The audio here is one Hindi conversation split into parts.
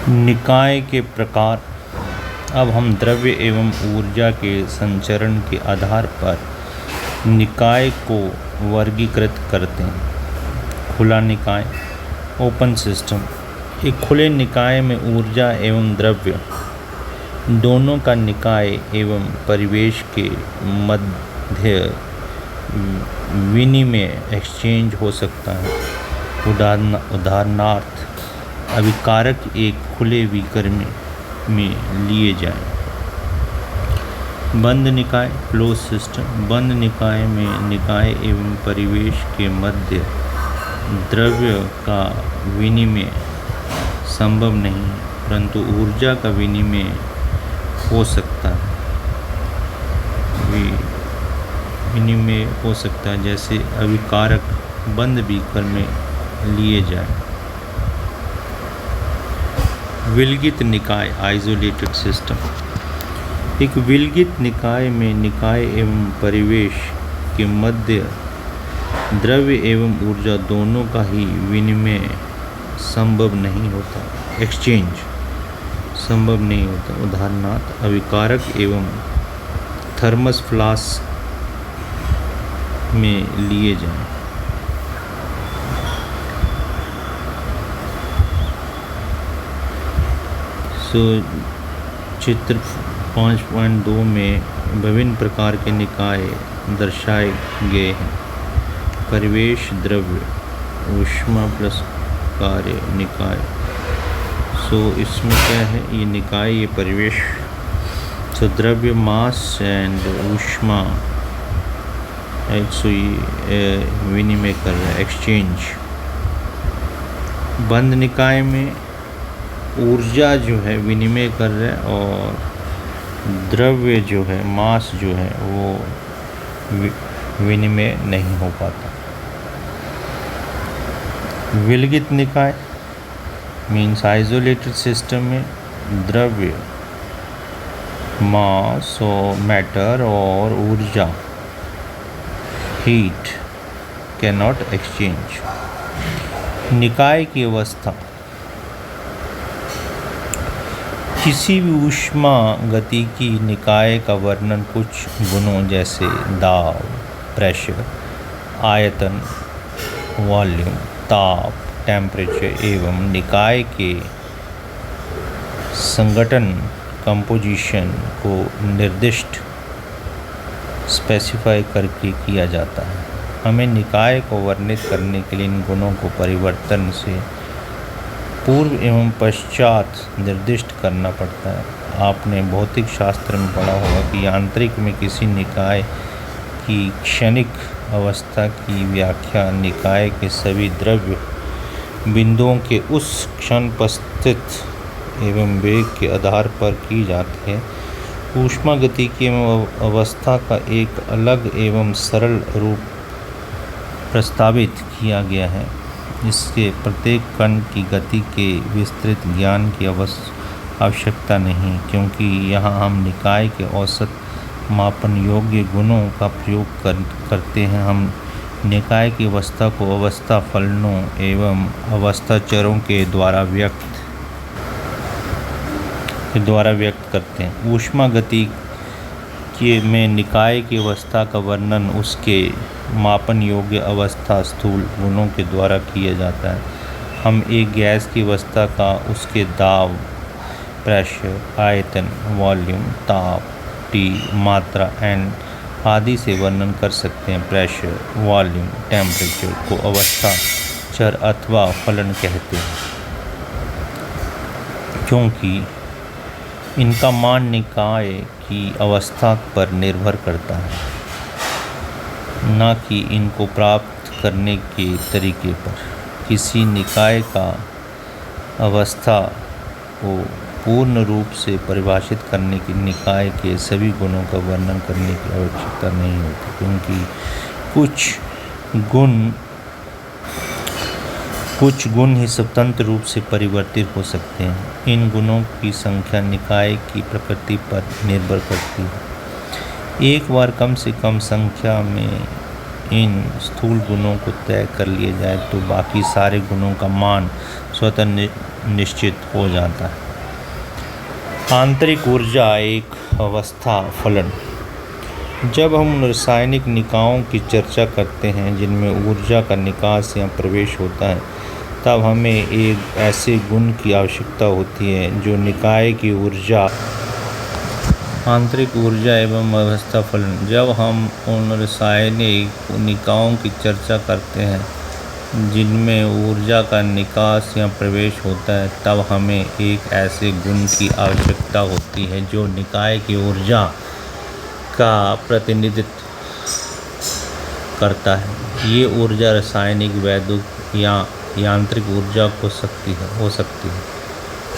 निकाय के प्रकार। अब हम द्रव्य एवं ऊर्जा के संचरण के आधार पर निकाय को वर्गीकृत करते हैं। खुला निकाय, ओपन सिस्टम। एक खुले निकाय में ऊर्जा एवं द्रव्य दोनों का निकाय एवं परिवेश के मध्य विनिमय एक्सचेंज हो सकता है। उदाहरणार्थ अभिकारक एक खुले बीकर में लिए जाएं। बंद निकाय, क्लोज सिस्टम। बंद निकाय में निकाय एवं परिवेश के मध्य द्रव्य का विनिमय संभव नहीं है, परंतु ऊर्जा का विनिमय हो सकता है। विनिमय हो सकता है, जैसे अभिकारक बंद बीकर में लिए जाएं। विलगित निकाय, आइसोलेटेड सिस्टम। एक विलगित निकाय में निकाय एवं परिवेश के मध्य द्रव्य एवं ऊर्जा दोनों का ही विनिमय संभव नहीं होता, एक्सचेंज संभव नहीं होता। उदाहरणार्थ अभिकारक एवं थर्मस फ्लास्क में लिए जाएं। चित्र 5.2 में विभिन्न प्रकार के निकाय दर्शाए गए हैं। परिवेश, द्रव्य, ऊष्मा प्लस कार्य निकाय। इसमें क्या है, ये निकाय, ये परिवेश। द्रव्य, मास एंड ऊष्मा, ये विनिमय कर रहा है, एक्सचेंज। बंद निकाय में ऊर्जा जो है विनिमय कर रहा है और द्रव्य जो है, मास जो है, वो विनिमय नहीं हो पाता। विलगित निकाय मीन्स आइसोलेटेड सिस्टम में द्रव्य, मास और मैटर और ऊर्जा, हीट कैन नॉट एक्सचेंज। निकाय की अवस्था। किसी भी ऊष्मा गतिकी निकाय का वर्णन कुछ गुणों जैसे दाब, प्रेशर, आयतन, वॉल्यूम, ताप, टेम्परेचर एवं निकाय के संगठन, कंपोजिशन को निर्दिष्ट स्पेसिफाई करके किया जाता है। हमें निकाय को वर्णित करने के लिए इन गुणों को परिवर्तन से पूर्व एवं पश्चात निर्दिष्ट करना पड़ता है। आपने भौतिक शास्त्र में पढ़ा होगा कि यांत्रिक में किसी निकाय की क्षणिक अवस्था की व्याख्या निकाय के सभी द्रव्य बिंदुओं के उस क्षण पर स्थित एवं वेग के आधार पर की जाती है। ऊष्मा गतिकी में अवस्था का एक अलग एवं सरल रूप प्रस्तावित किया गया है। इसके प्रत्येक कण की गति के विस्तृत ज्ञान की आवश्यकता नहीं, क्योंकि यहाँ हम निकाय के औसत मापन योग्य गुणों का प्रयोग करते हैं। हम निकाय की अवस्था को अवस्था फलनों एवं अवस्था चरों के द्वारा व्यक्त करते हैं। ऊष्मा गति में निकाय की अवस्था का वर्णन उसके मापन योग्य अवस्था स्थूल गुणों के द्वारा किया जाता है। हम एक गैस की अवस्था का उसके दाब, प्रेशर, आयतन, वॉल्यूम, ताप, टी, मात्रा एंड आदि से वर्णन कर सकते हैं। प्रेशर, वॉल्यूम, टेम्परेचर को अवस्था चर अथवा फलन कहते हैं, क्योंकि इनका मान निकाय की अवस्था पर निर्भर करता है, न कि इनको प्राप्त करने के तरीके पर। किसी निकाय का अवस्था को पूर्ण रूप से परिभाषित करने के निकाय के सभी गुणों का वर्णन करने की आवश्यकता नहीं होती, क्योंकि कुछ गुण ही स्वतंत्र रूप से परिवर्तित हो सकते हैं। इन गुणों की संख्या निकाय की प्रकृति पर निर्भर करती है। एक बार कम से कम संख्या में इन स्थूल गुणों को तय कर लिया जाए तो बाकी सारे गुणों का मान स्वतः निश्चित हो जाता है। आंतरिक ऊर्जा एक अवस्था फलन। जब हम रासायनिक निकायों की चर्चा करते हैं जिनमें ऊर्जा का निकास या प्रवेश होता है, तब हमें एक ऐसे गुण की आवश्यकता होती है जो निकाय की ऊर्जा। आंतरिक ऊर्जा एवं अवस्था फलन। जब हम उन रासायनिक निकायों की चर्चा करते हैं जिनमें ऊर्जा का निकास या प्रवेश होता है, तब हमें एक ऐसे गुण की आवश्यकता होती है जो निकाय की ऊर्जा का प्रतिनिधित्व करता है। ये ऊर्जा रासायनिक, वैद्युत या यांत्रिक ऊर्जा हो सकती है।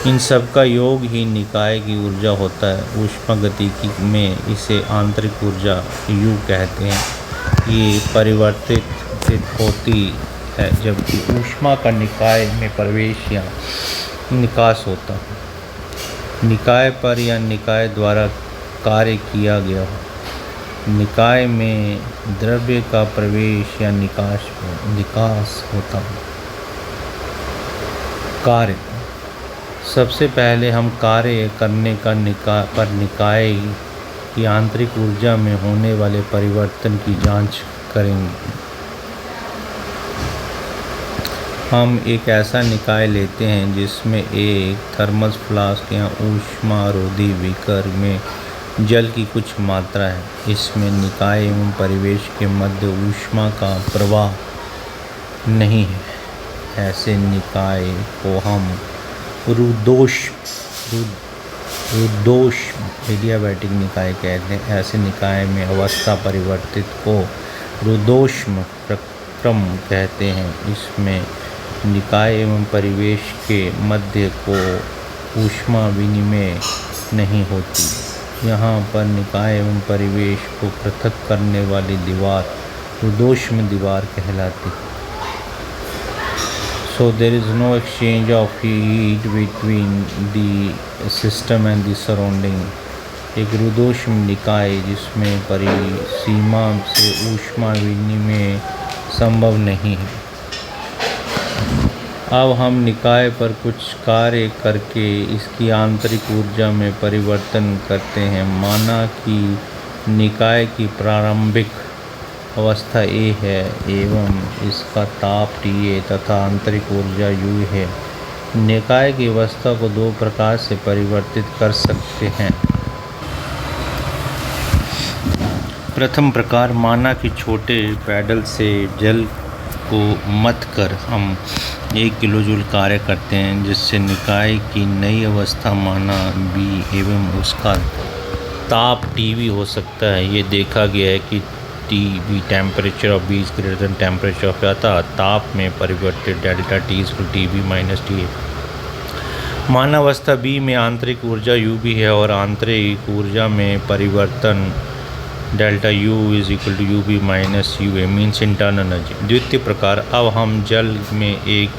इन सब का योग ही निकाय की ऊर्जा होता है। ऊष्मागतिकी में इसे आंतरिक ऊर्जा U कहते हैं। ये परिवर्तित होती है जबकि ऊष्मा का निकाय में प्रवेश या निकास होता है। निकाय पर या निकाय द्वारा कार्य किया गया हो। निकाय में द्रव्य का प्रवेश या निकास होता है। कार्य। सबसे पहले हम कार्य करने का निकाय की आंतरिक ऊर्जा में होने वाले परिवर्तन की जांच करेंगे। हम एक ऐसा निकाय लेते हैं जिसमें एक थर्मस फ्लास्क या ऊष्मारोधी बीकर में जल की कुछ मात्रा है। इसमें निकाय एवं परिवेश के मध्य ऊष्मा का प्रवाह नहीं है। ऐसे निकाय को हम रुद्धोष्म एडियाबैटिक निकाय कहते हैं। ऐसे निकाय में अवस्था परिवर्तित को रुद्धोष्म प्रक्रम कहते हैं। इसमें निकाय एवं परिवेश के मध्य को ऊष्मा विनिमय नहीं होती। यहाँ पर निकाय एवं परिवेश को पृथक करने वाली दीवार रुद्धोष्म दीवार कहलाती है। So there is no exchange of heat between the system and the surrounding. एक रुद्धोष्म निकाय जिसमें परिसीमा से ऊष्मा विनिमय संभव नहीं है। अब हम निकाय पर कुछ कार्य करके इसकी आंतरिक ऊर्जा में परिवर्तन करते हैं। माना कि निकाय की प्रारंभिक अवस्था A है एवं इसका ताप TA तथा आंतरिक ऊर्जा U है। निकाय की अवस्था को दो प्रकार से परिवर्तित कर सकते हैं। प्रथम प्रकार, माना कि छोटे पैडल से जल को मथ कर हम 1 किलोजूल कार्य करते हैं, जिससे निकाय की नई अवस्था माना B एवं उसका ताप TV हो सकता है। ये देखा गया है कि TV temperature of B is greater than temperature of, अतः ताप में परिवर्तित delta T equal TB minus TA। माना अवस्था B में आंतरिक ऊर्जा UB है और आंतरिक ऊर्जा में परिवर्तन delta U is equal to UB minus UA means internal energy. द्वितीय प्रकार, अब हम जल में एक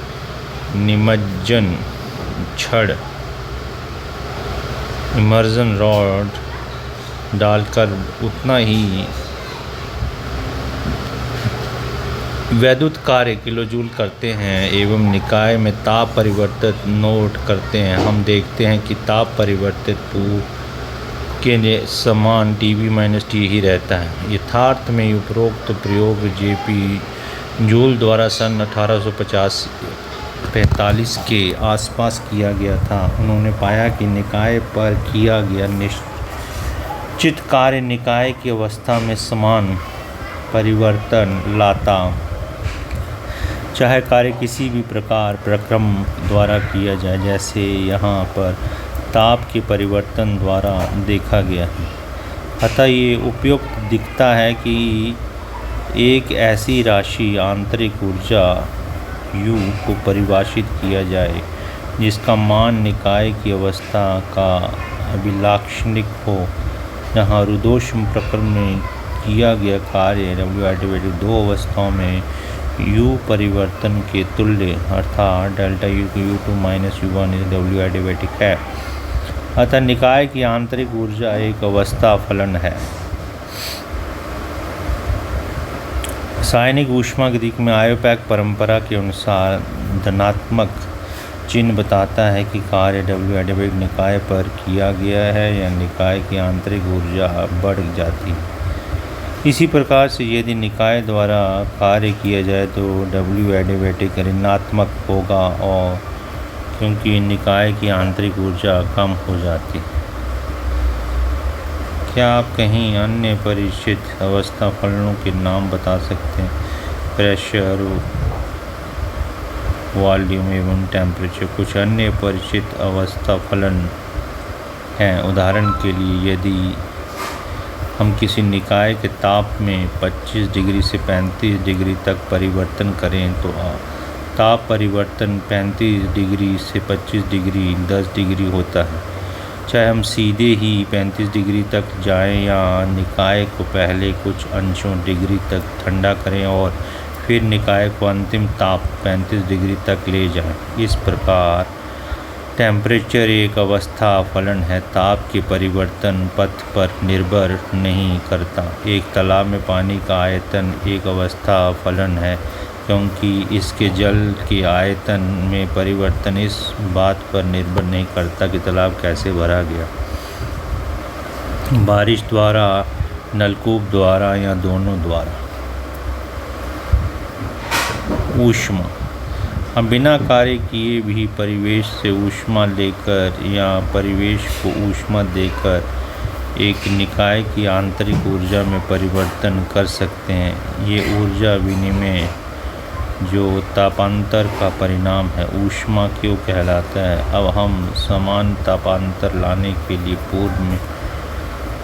निमज्जन छड़ इमर्जन रॉड डालकर उतना ही वैद्युत कार्य किलोजूल करते हैं एवं निकाय में ताप परिवर्तित नोट करते हैं। हम देखते हैं कि ताप परिवर्तित पूर्व के समान TB माइनस T ही रहता है। यथार्थ में उपरोक्त प्रयोग JP जूल द्वारा सन 1845 के आसपास किया गया था। उन्होंने पाया कि निकाय पर किया गया निश्चित कार्य निकाय की अवस्था में समान परिवर्तन लाता, चाहे कार्य किसी भी प्रक्रम द्वारा किया जाए, जैसे यहाँ पर ताप के परिवर्तन द्वारा देखा गया है। अतः ये उपयुक्त दिखता है कि एक ऐसी राशि आंतरिक ऊर्जा U को परिभाषित किया जाए जिसका मान निकाय की अवस्था का अभिलाक्षणिक हो, जहाँ रुद्धोष्म प्रक्रम में किया गया कार्य W/2 दो अवस्थाओं में U परिवर्तन के तुल्य अर्थात डेल्टा U को U2 minus U1 is W/2 है। अतः निकाय की आंतरिक ऊर्जा एक अवस्था फलन है। रासायनिक ऊष्मागतिकी में आयोपैक परंपरा के अनुसार धनात्मक चिन्ह बताता है कि कार्य डब्ल्यू निकाय पर किया गया है या निकाय की आंतरिक ऊर्जा बढ़ जाती है। इसी प्रकार से यदि निकाय द्वारा कार्य किया जाए तो डब्ल्यू ऋणात्मक होगा, और क्योंकि निकाय की आंतरिक ऊर्जा कम हो जाती है। क्या आप कहीं अन्य परिचित अवस्था फलनों के नाम बता सकते हैं? प्रेशर, वॉल्यूम एवं टेम्परेचर कुछ अन्य परिचित अवस्था फलन हैं। उदाहरण के लिए, यदि हम किसी निकाय के ताप में 25 डिग्री से 35 डिग्री तक परिवर्तन करें तो ताप परिवर्तन 35 डिग्री से 25 डिग्री 10 डिग्री होता है। चाहे हम सीधे ही 35 डिग्री तक जाएं या निकाय को पहले कुछ अंशों डिग्री तक ठंडा करें और फिर निकाय को अंतिम ताप 35 डिग्री तक ले जाएं। इस प्रकार टेम्परेचर एक अवस्था फलन है, ताप के परिवर्तन पथ पर निर्भर नहीं करता। एक तालाब में पानी का आयतन एक अवस्था फलन है, क्योंकि इसके जल के आयतन में परिवर्तन इस बात पर निर्भर नहीं करता कि तालाब कैसे भरा गया, बारिश द्वारा, नलकूप द्वारा या दोनों द्वारा। ऊष्मा, हम बिना कार्य किए भी परिवेश से ऊष्मा लेकर या परिवेश को ऊष्मा देकर एक निकाय की आंतरिक ऊर्जा में परिवर्तन कर सकते हैं। ये ऊर्जा विनिमय जो तापांतर का परिणाम है, ऊष्मा क्यों कहलाता है? अब हम समान तापांतर लाने के लिए पूर्व में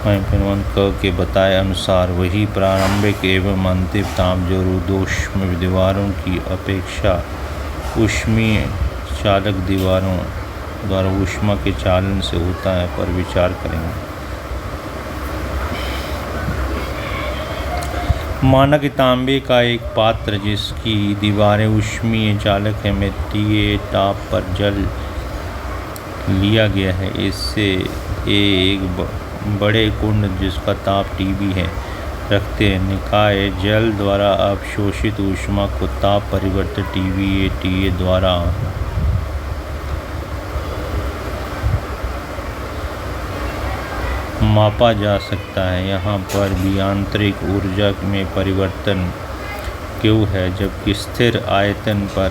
के बताए अनुसार वही प्रारंभिक एवं अंतिम ताप जो रुद्धोष्म दीवारों की अपेक्षा ऊष्मीय चालक दीवारों द्वारा ऊष्मा के चालन से होता है पर विचार करेंगे। माना कि तांबे का एक पात्र जिसकी दीवारें ऊष्मीय चालक है, मिट्टी ताप पर जल लिया गया है। इससे एक बड़े कुंड जिसका ताप TB है रखते हैं। निकाय जल द्वारा अवशोषित ऊष्मा को ताप परिवर्तित TA द्वारा मापा जा सकता है। यहाँ पर भी आंतरिक ऊर्जा में परिवर्तन क्यों है, जबकि स्थिर आयतन पर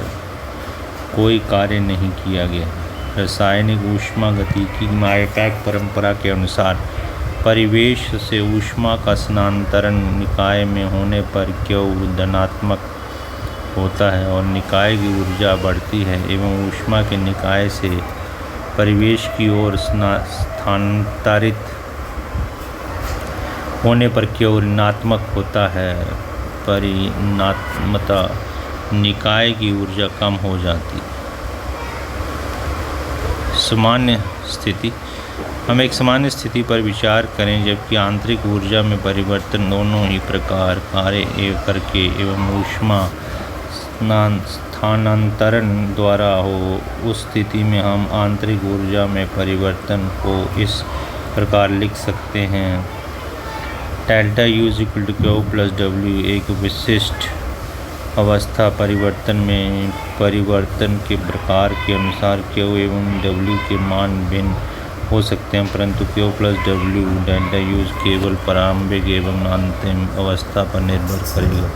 कोई कार्य नहीं किया गया है। रासायनिक ऊष्मागतिकी मायपैक परंपरा के अनुसार परिवेश से ऊष्मा का स्थानांतरण निकाय में होने पर क्यों धनात्मक होता है और निकाय की ऊर्जा बढ़ती है, एवं ऊष्मा के निकाय से परिवेश की ओर स्थानांतरित होने पर क्यों ऋणात्मक होता है। परिणात्मता निकाय की ऊर्जा कम हो जाती है। सामान्य स्थिति, हम एक सामान्य स्थिति पर विचार करें जबकि आंतरिक ऊर्जा में परिवर्तन दोनों ही प्रकार कार्य करके एवं ऊष्मा स्थानांतरण द्वारा हो। उस स्थिति में हम आंतरिक ऊर्जा में परिवर्तन को इस प्रकार लिख सकते हैं: डेल्टा U = Q+W। एक विशिष्ट अवस्था परिवर्तन में परिवर्तन के प्रकार के अनुसार Q एवं W के मान भिन्न हो सकते हैं, परंतु Q+W डेल्टा U केवल प्रारंभिक एवं अंतिम अवस्था पर निर्भर करेगा।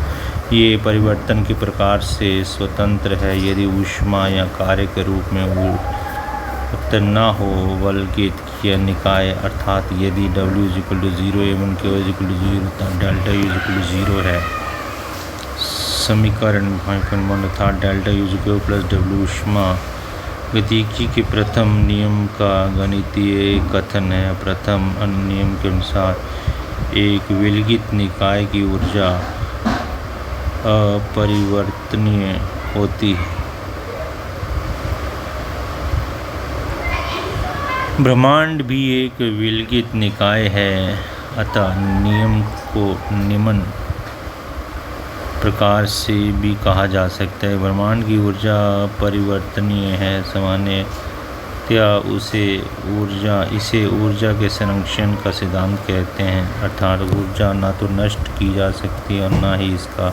ये परिवर्तन के प्रकार से स्वतंत्र है। यदि ऊष्मा या कार्य के रूप में परिवर्तन न हो बल्कि किया निकाय, अर्थात यदि W = 0 एवं Q = 0 तब डेल्टा U = 0 है। समीकरण अर्थात डेल्टा U Q+W ऊष्मा गतिकी के प्रथम नियम का गणितीय कथन है। प्रथम नियम के अनुसार एक विलगित निकाय की ऊर्जा अपरिवर्तनीय होती है। ब्रह्मांड भी एक विलगित निकाय है, अतः नियम को निम्न प्रकार से भी कहा जा सकता है: ब्रह्मांड की ऊर्जा परिवर्तनीय है। सामान्यतया इसे ऊर्जा के संरक्षण का सिद्धांत कहते हैं, अर्थात ऊर्जा न तो नष्ट की जा सकती और न ही इसका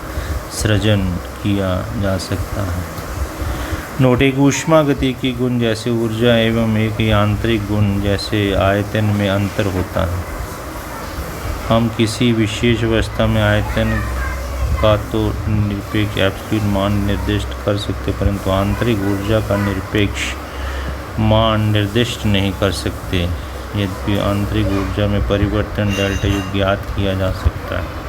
सृजन किया जा सकता है। नोट एक ऊष्मागतिकी गुण जैसे ऊर्जा एवं एक यांत्रिक गुण जैसे आयतन में अंतर होता है। हम किसी विशेष अवस्था में आयतन का तो निरपेक्ष एब्सोल्यूट मान निर्दिष्ट कर सकते, परंतु आंतरिक ऊर्जा का निरपेक्ष मान निर्दिष्ट नहीं कर सकते। यद्यपि आंतरिक ऊर्जा में परिवर्तन डेल्टा यू ज्ञात किया जा सकता है।